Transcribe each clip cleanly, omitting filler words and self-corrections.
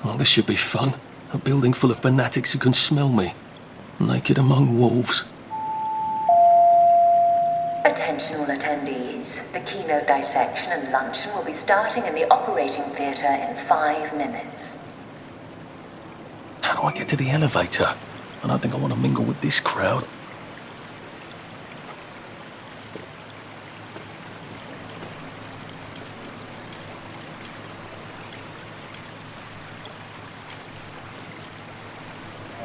Well, this should be fun. A building full of fanatics who can smell me. Naked among wolves. Attention all attendees. The keynote dissection and luncheon will be starting in the operating theatre in 5 minutes. How do I get to the elevator? I don't think I want to mingle with this crowd.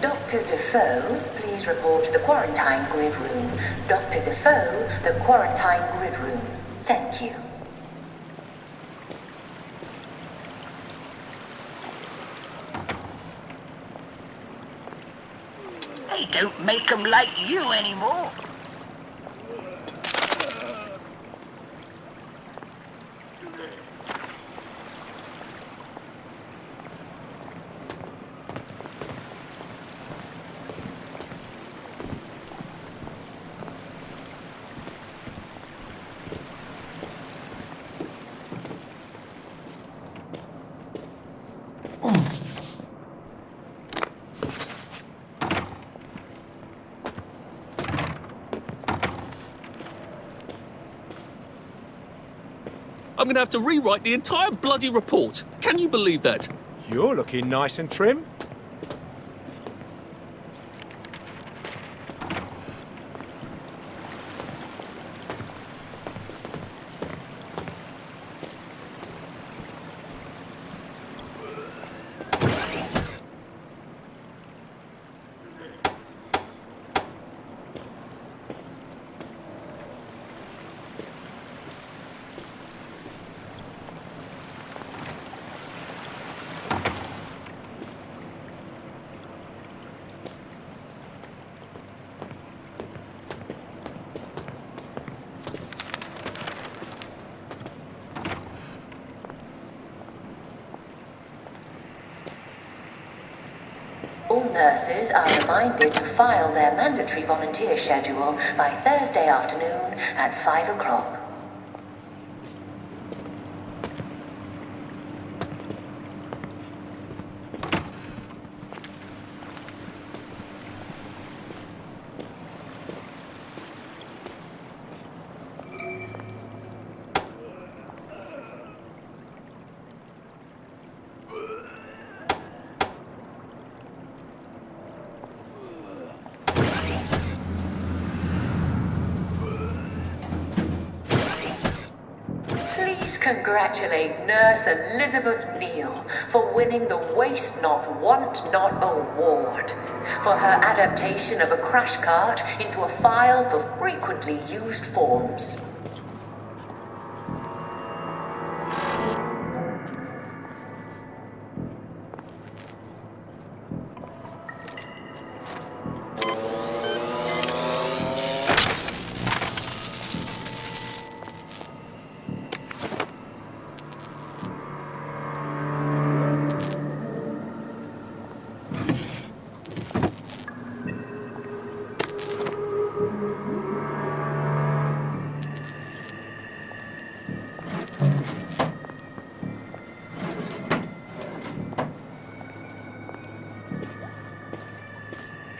Dr. Defoe, please report to the quarantine grid room. Dr. Defoe, the quarantine grid room. Thank you. They don't make them like you anymore. I'm gonna have to rewrite the entire bloody report. Can you believe that? You're looking nice and trim. All nurses are reminded to file their mandatory volunteer schedule by Thursday afternoon at 5 o'clock. Please congratulate Nurse Elizabeth Neal for winning the Waste Not, Want Not Award for her adaptation of a crash cart into a file for frequently used forms.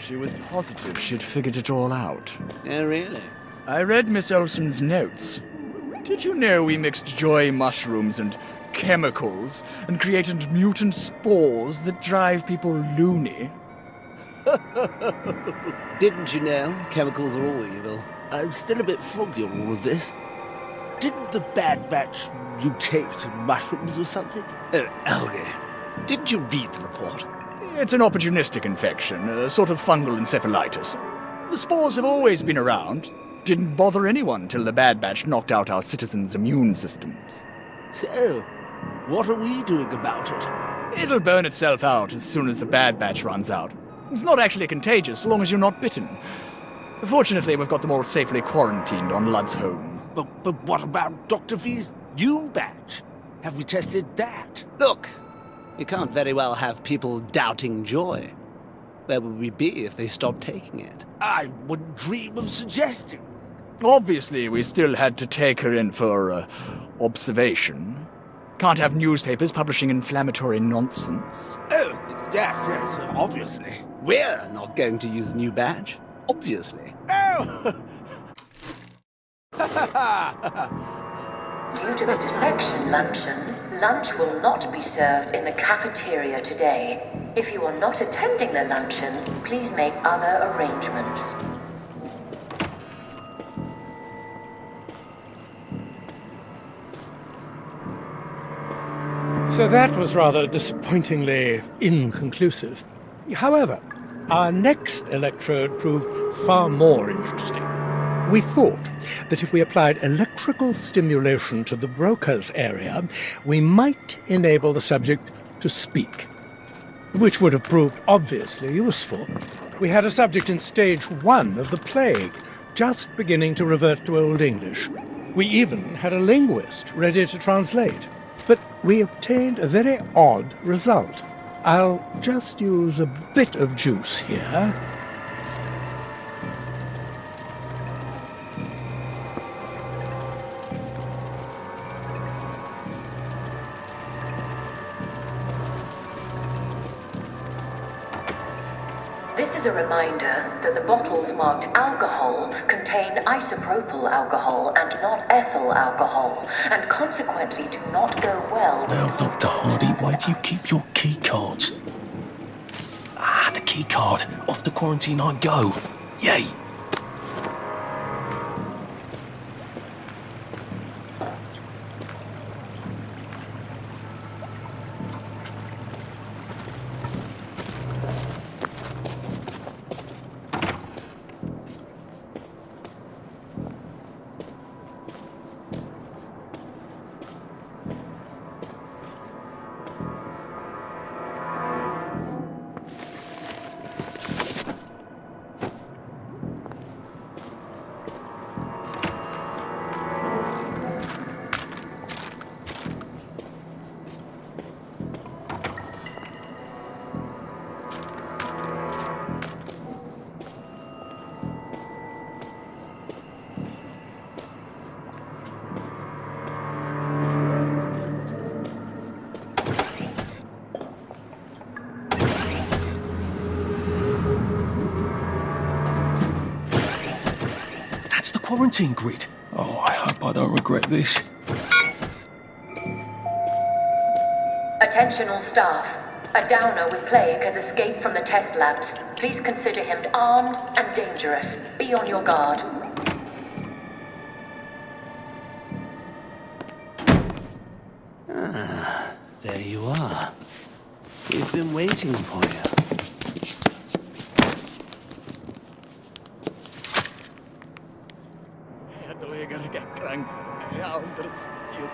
She was positive she'd figured it all out. Oh, really? I read Miss Olsen's notes. Did you know we mixed joy mushrooms and chemicals and created mutant spores that drive people loony? Didn't you know chemicals are all evil? I'm still a bit foggy on all of this. Didn't the Bad Batch mutate mushrooms or something? Oh, Elgie, didn't you read the report? It's an opportunistic infection, a sort of fungal encephalitis. The spores have always been around. Didn't bother anyone till the Bad Batch knocked out our citizens' immune systems. So, what are we doing about it? It'll burn itself out as soon as the Bad Batch runs out. It's not actually contagious so long as you're not bitten. Fortunately, we've got them all safely quarantined on Ludd's home. But what about Dr. V's new batch? Have we tested that? Look, you can't very well have people doubting joy. Where would we be if they stopped taking it? I wouldn't dream of suggesting. Obviously, we still had to take her in for, observation. Can't have newspapers publishing inflammatory nonsense. Oh, Yes, obviously. We're not going to use the new badge. Obviously. Oh! Due to the dissection luncheon, lunch will not be served in the cafeteria today. If you are not attending the luncheon, please make other arrangements. So that was rather disappointingly inconclusive. However, our next electrode proved far more interesting. We thought that if we applied electrical stimulation to the broker's area, we might enable the subject to speak, which would have proved obviously useful. We had a subject in stage 1 of the plague, just beginning to revert to Old English. We even had a linguist ready to translate. But we obtained a very odd result. I'll just use a bit of juice here. This is a reminder that the bottles marked alcohol contain isopropyl alcohol and not ethyl alcohol, and consequently do not go well with... Now, Dr. Hardy, where do you keep your key cards? Ah, the key card. Off to quarantine I go. Yay! Quarantine grid. Oh, I hope I don't regret this. Attention all staff. A downer with plague has escaped from the test labs. Please consider him armed and dangerous. Be on your guard. Ah, there you are. We've been waiting for you.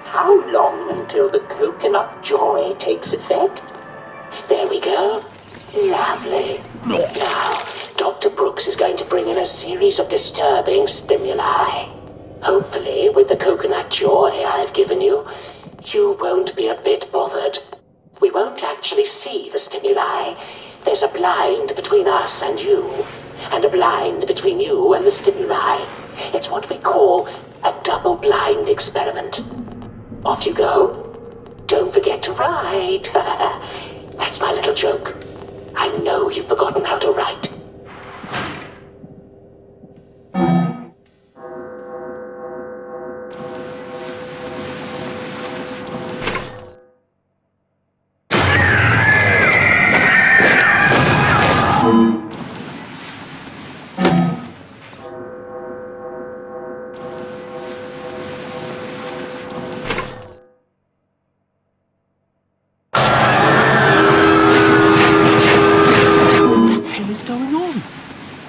How long until the coconut joy takes effect? There we go. Lovely. Now, Dr. Brooks is going to bring in a series of disturbing stimuli. Hopefully, with the coconut joy I've given you, you won't be a bit bothered. We won't actually see the stimuli. There's a blind between us and you, and a blind between you and the stimuli. It's what we call a double-blind experiment. Off you go. Don't forget to write. That's my little joke. I know you've forgotten how to write.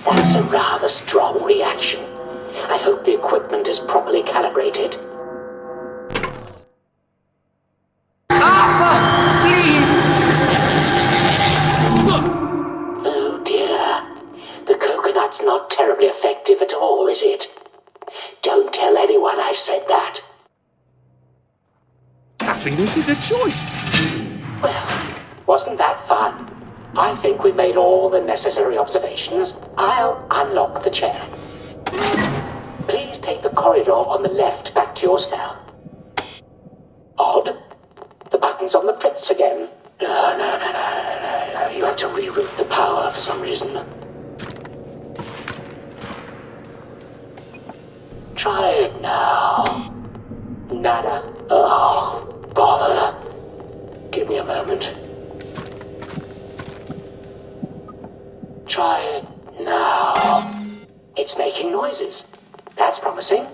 That's a rather strong reaction. I hope the equipment is properly calibrated. Oh dear. The coconut's not terribly effective at all, is it? Don't tell anyone I said that. Happiness is a choice. Well, wasn't that fun? I think we made all the necessary observations. I'll unlock the chair. Please take the corridor on the left back to your cell. Odd. The button's on the fritz again. No. You have to reroute the power for some reason. Try it now. Nada. Oh, bother. Give me a moment. Try it now. It's making noises. That's promising.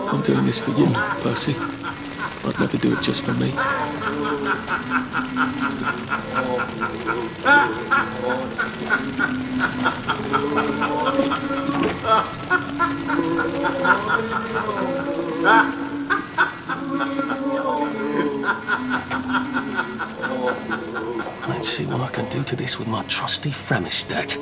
I'm doing this for you, Percy. I'd never do it just for me. Let's see what I can do to this with my trusty Fremistat.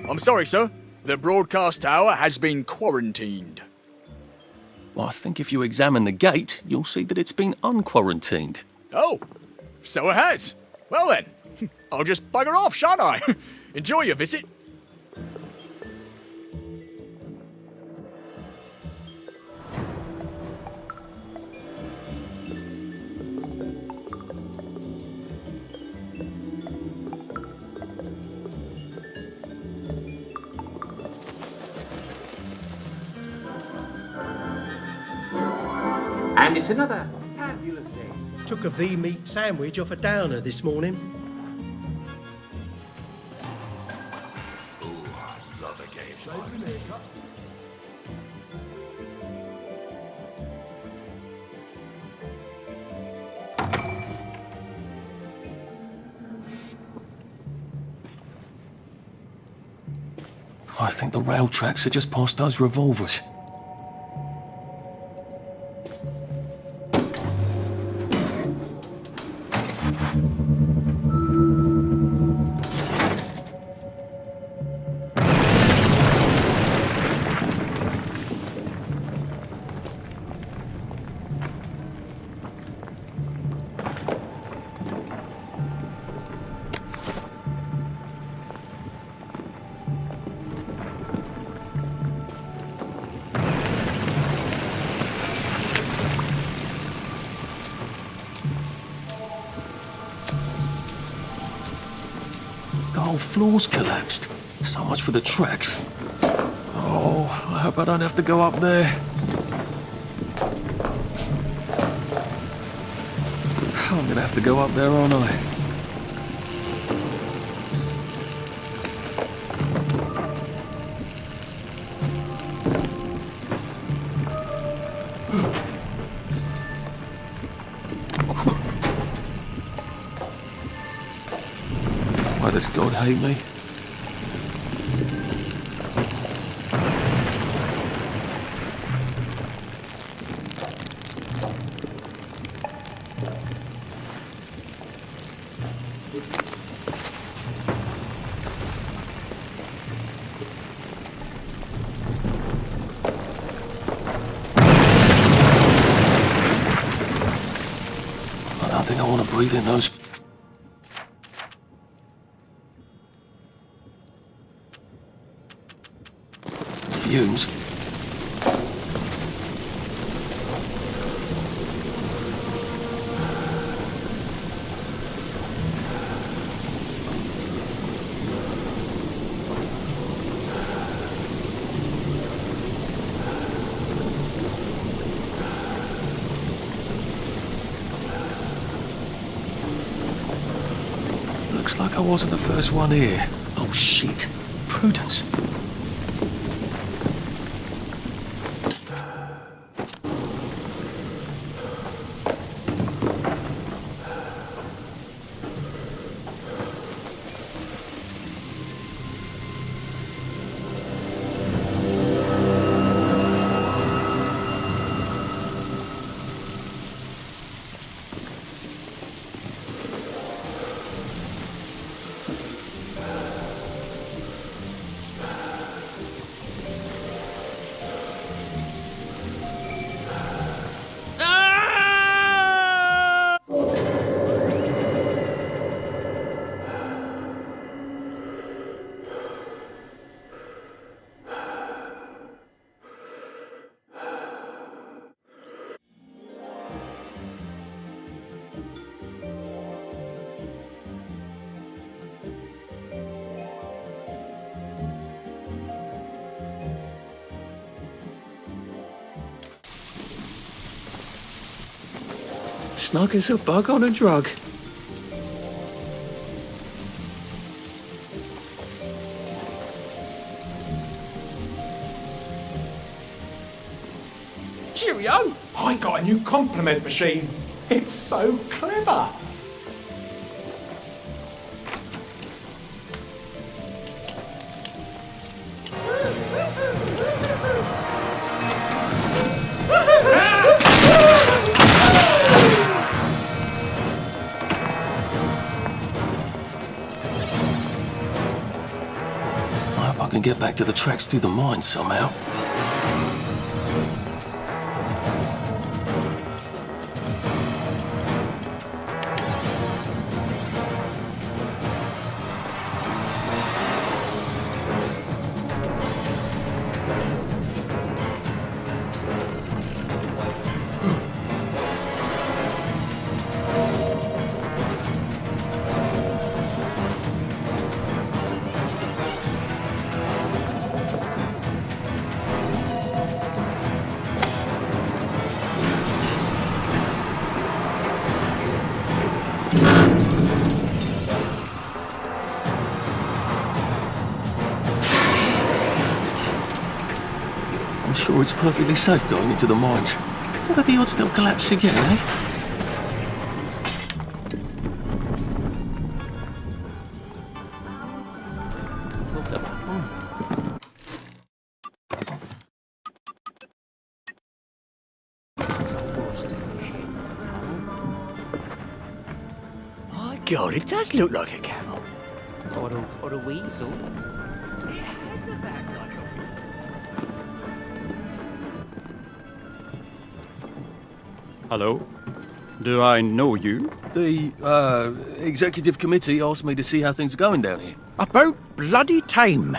I'm sorry, sir. The broadcast tower has been quarantined. Well, I think if you examine the gate, you'll see that it's been unquarantined. Oh, so it has. Well then, I'll just bugger off, shan't I? Enjoy your visit. And it's another fabulous day. Took a V-meat sandwich off a downer this morning. I think the rail tracks are just past those revolvers. The whole floor's collapsed. So much for the tracks. Oh, I hope I don't have to go up there. I'm gonna have to go up there, aren't I? Why does God hate me? I don't think I want to breathe in those fumes. Looks like I wasn't the first one here. Oh shit. Prudence. Snug as a bug on a drug. Cheerio! I got a new compliment machine. It's so clever. I hope I can get back to the tracks through the mine somehow. sure it's perfectly safe going into the mines. What are the odds they'll collapse again, eh? My God, it does look like a camel. Or a weasel. Hello? Do I know you? The, executive committee asked me to see how things are going down here. About bloody time.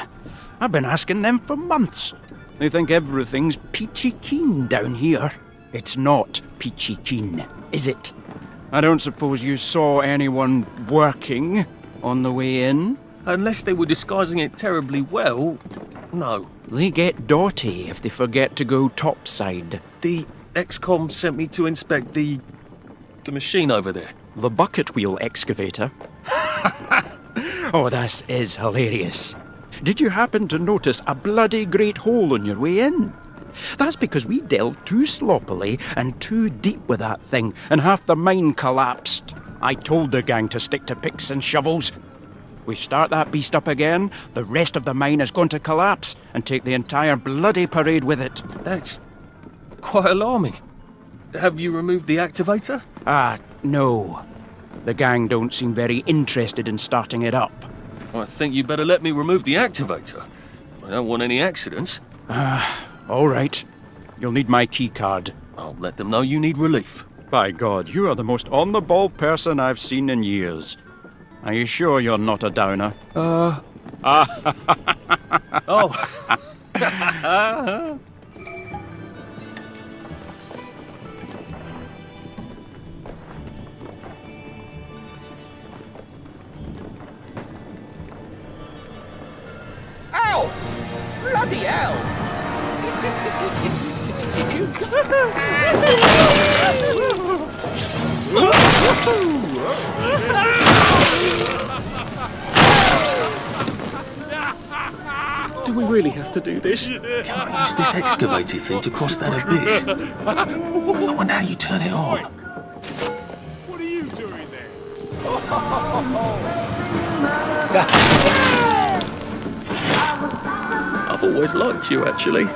I've been asking them for months. They think everything's peachy keen down here. It's not peachy keen, is it? I don't suppose you saw anyone working on the way in? Unless they were disguising it terribly well, no. They get dotty if they forget to go topside. The XCOM sent me to inspect the machine over there. The bucket wheel excavator? Oh, this is hilarious. Did you happen to notice a bloody great hole on your way in? That's because we delved too sloppily and too deep with that thing, and half the mine collapsed. I told the gang to stick to picks and shovels. We start that beast up again, the rest of the mine is going to collapse and take the entire bloody parade with it. That's quite alarming. Have you removed the activator? No. The gang don't seem very interested in starting it up. I think you better let me remove the activator. I don't want any accidents. All right. You'll need my key card. I'll let them know you need relief. By God, you are the most on-the-ball person I've seen in years. Are you sure you're not a downer? Oh. Ow! Bloody hell! Do we really have to do this? Can I use this excavator thing to cross that abyss? I wonder how you turn it on. What are you doing there? I've always liked you, actually.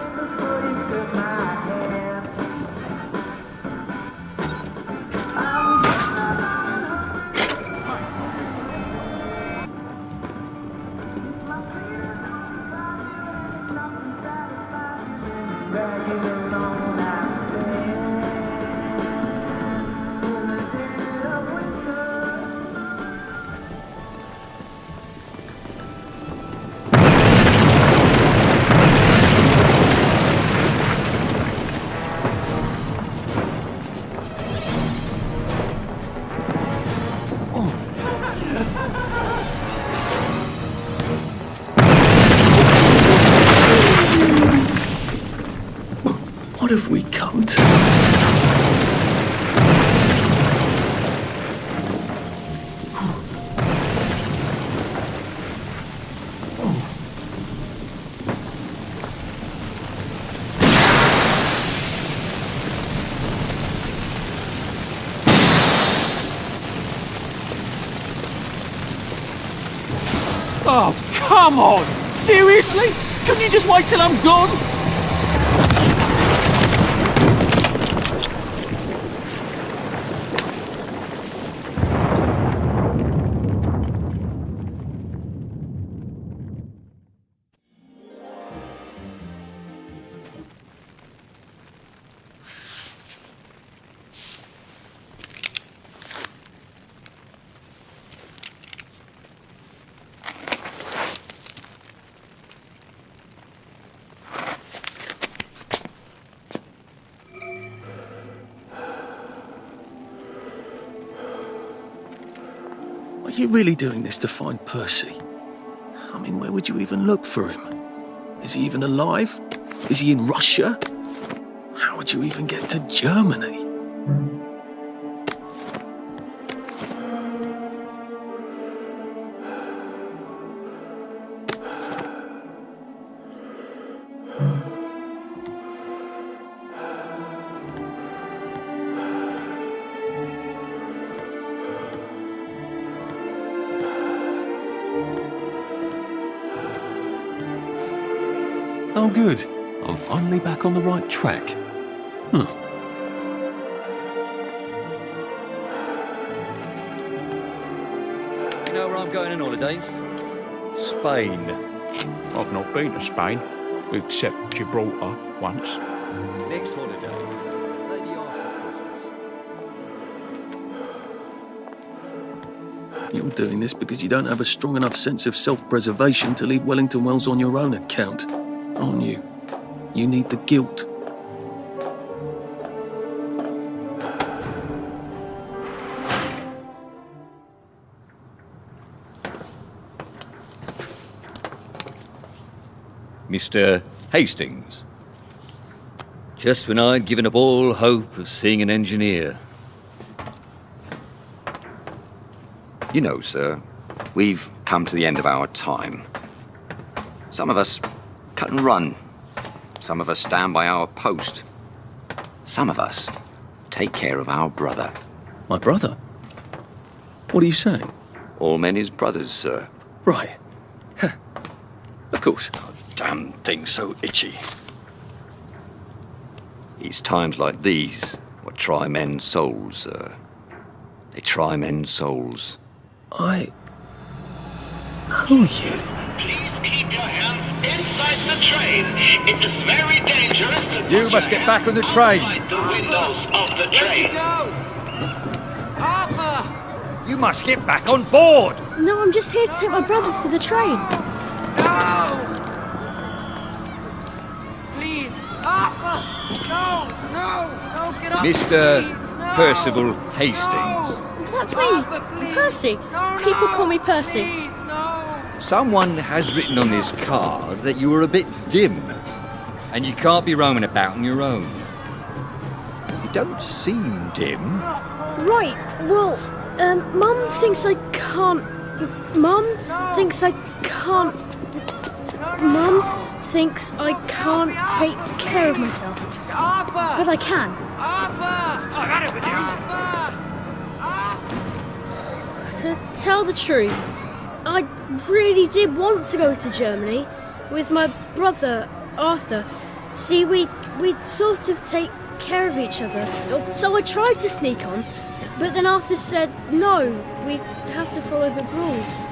What have we come to? Oh, come on! Seriously? Couldn't you just wait till I'm gone? Are you really doing this to find Percy? I mean, where would you even look for him? Is he even alive? Is he in Russia? How would you even get to Germany? Oh, good. I'm finally back on the right track. Huh. You know where I'm going on holidays? Spain. I've not been to Spain, except Gibraltar once. Next holiday. Maybe after Christmas. You're doing this because you don't have a strong enough sense of self-preservation to leave Wellington Wells on your own account, aren't you? You need the guilt. Mr. Hastings. Just when I'd given up all hope of seeing an engineer. You know, sir, we've come to the end of our time. Some of us cut and run. Some of us stand by our post. Some of us take care of our brother. My brother? What are you saying? All men is brothers, sir. Right. Of course. Damn thing so itchy. It's times like these what try men's souls, sir. They try men's souls. I know you. Please keep your hands inside the train. It is very dangerous to You must get back on the train. outside the windows of the train. Arthur! You must get back on board! No, I'm just here to take my brothers to the train. No! Please, Arthur! No, get up! Mr. Please, no. Percival Hastings. That's me, Arthur, please. Percy. No, People call me Percy. Please, no! Someone has written on this card that you are a bit dim, and you can't be roaming about on your own. You don't seem dim. Right, well, Mum thinks I can't... Mum thinks I can't... Mum thinks I can't take care of myself. Arthur! But I can. Arthur! I've had it with you! To tell the truth, I really did want to go to Germany with my brother, Arthur. See, we'd sort of take care of each other. So I tried to sneak on, but then Arthur said, no, we have to follow the rules.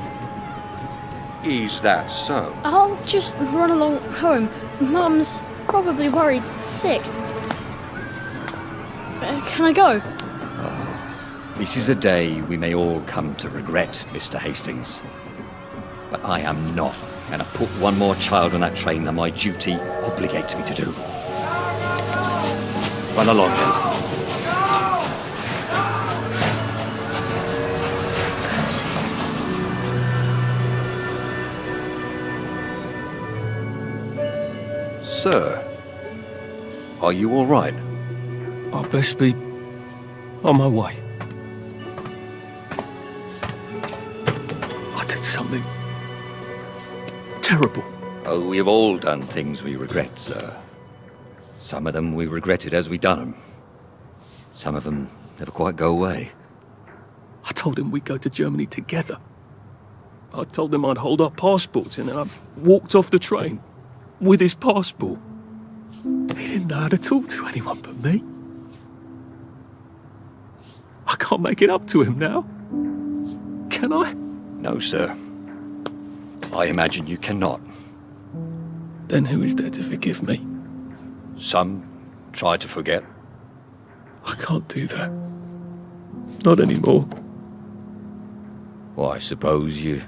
Is that so? I'll just run along home. Mum's probably worried sick. Can I go? This is a day we may all come to regret, Mr. Hastings. But I am not going to put one more child on that train than my duty obligates me to do. Run along then. Percy. Sir, are you all right? I'd best be on my way. I did something terrible. Oh, we've all done things we regret, sir. Some of them we regretted as we done them. Some of them never quite go away. I told him we'd go to Germany together. I told him I'd hold our passports, and then I walked off the train with his passport. He didn't know how to talk to anyone but me. I can't make it up to him now. Can I? No, sir. I imagine you cannot. Then who is there to forgive me? Some try to forget. I can't do that. Not anymore. Well, I suppose you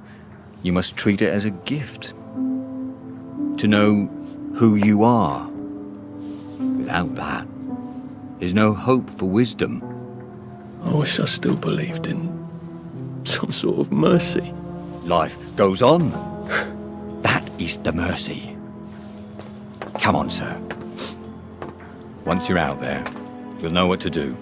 must treat it as a gift. To know who you are. Without that, there's no hope for wisdom. I wish I still believed in some sort of mercy. Life goes on. That is the mercy. Come on, sir. Once you're out there, you'll know what to do.